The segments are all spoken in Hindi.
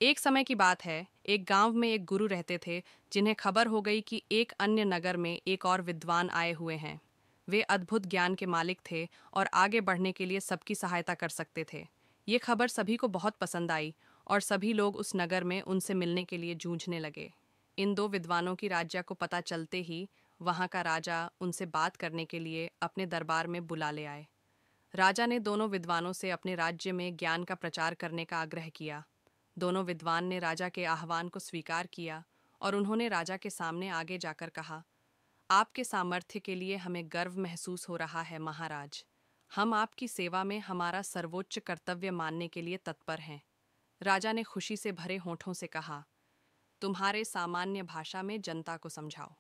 एक समय की बात है, एक गांव में एक गुरु रहते थे, जिन्हें खबर हो गई कि एक अन्य नगर में एक और विद्वान आए हुए हैं। वे अद्भुत ज्ञान के मालिक थे और आगे बढ़ने के लिए सबकी सहायता कर सकते थे। ये खबर सभी को बहुत पसंद आई और सभी लोग उस नगर में उनसे मिलने के लिए जूझने लगे। इन दो विद्वानों की राज्य को पता चलते ही वहां का राजा उनसे बात करने के लिए अपने दरबार में बुला ले आए। राजा ने दोनों विद्वानों से अपने राज्य में ज्ञान का प्रचार करने का आग्रह किया। दोनों विद्वान ने राजा के आह्वान को स्वीकार किया और उन्होंने राजा के सामने आगे जाकर कहा, आपके सामर्थ्य के लिए हमें गर्व महसूस हो रहा है महाराज। हम आपकी सेवा में हमारा सर्वोच्च कर्तव्य मानने के लिए तत्पर हैं। राजा ने खुशी से भरे होठों से कहा, तुम्हारे सामान्य भाषा में जनता को समझाओ।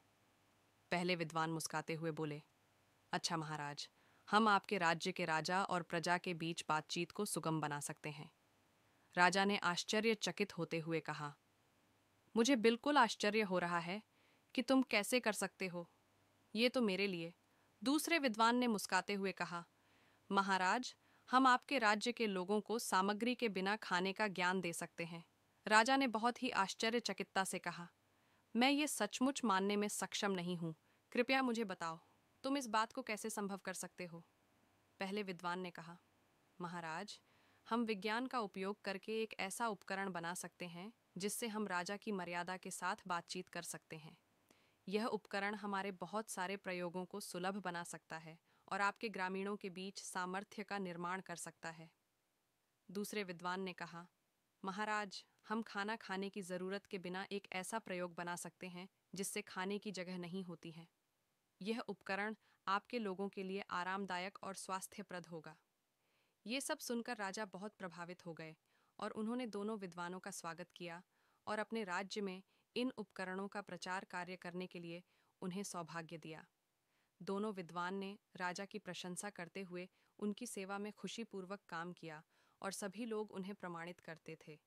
पहले विद्वान मुस्कुराते हुए बोले, अच्छा महाराज, हम आपके राज्य के राजा और प्रजा के बीच बातचीत को सुगम बना सकते हैं। राजा ने आश्चर्यचकित होते हुए कहा, मुझे बिल्कुल आश्चर्य हो रहा है कि तुम कैसे कर सकते हो। ये तो मेरे लिए। दूसरे विद्वान ने मुस्कुराते हुए कहा, महाराज, हम आपके राज्य के लोगों को सामग्री के बिना खाने का ज्ञान दे सकते हैं। राजा ने बहुत ही आश्चर्यचकितता से कहा, मैं ये सचमुच मानने में सक्षम नहीं हूँ। कृपया मुझे बताओ, तुम इस बात को कैसे संभव कर सकते हो। पहले विद्वान ने कहा, महाराज, हम विज्ञान का उपयोग करके एक ऐसा उपकरण बना सकते हैं जिससे हम राजा की मर्यादा के साथ बातचीत कर सकते हैं। यह उपकरण हमारे बहुत सारे प्रयोगों को सुलभ बना सकता है और आपके ग्रामीणों के बीच सामर्थ्य का निर्माण कर सकता है। दूसरे विद्वान ने कहा, महाराज, हम खाना खाने की जरूरत के बिना एक ऐसा प्रयोग बना सकते हैं जिससे खाने की जगह नहीं होती है। यह उपकरण आपके लोगों के लिए आरामदायक और स्वास्थ्यप्रद होगा। ये सब सुनकर राजा बहुत प्रभावित हो गए और उन्होंने दोनों विद्वानों का स्वागत किया और अपने राज्य में इन उपकरणों का प्रचार कार्य करने के लिए उन्हें सौभाग्य दिया। दोनों विद्वान ने राजा की प्रशंसा करते हुए उनकी सेवा में खुशीपूर्वक काम किया और सभी लोग उन्हें प्रमाणित करते थे।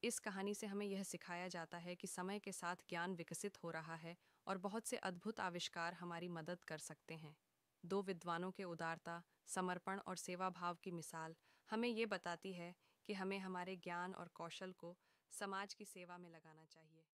इस कहानी से हमें यह सिखाया जाता है कि समय के साथ ज्ञान विकसित हो रहा है और बहुत से अद्भुत आविष्कार हमारी मदद कर सकते हैं। दो विद्वानों के उदारता, समर्पण और सेवा भाव की मिसाल हमें ये बताती है कि हमें हमारे ज्ञान और कौशल को समाज की सेवा में लगाना चाहिए।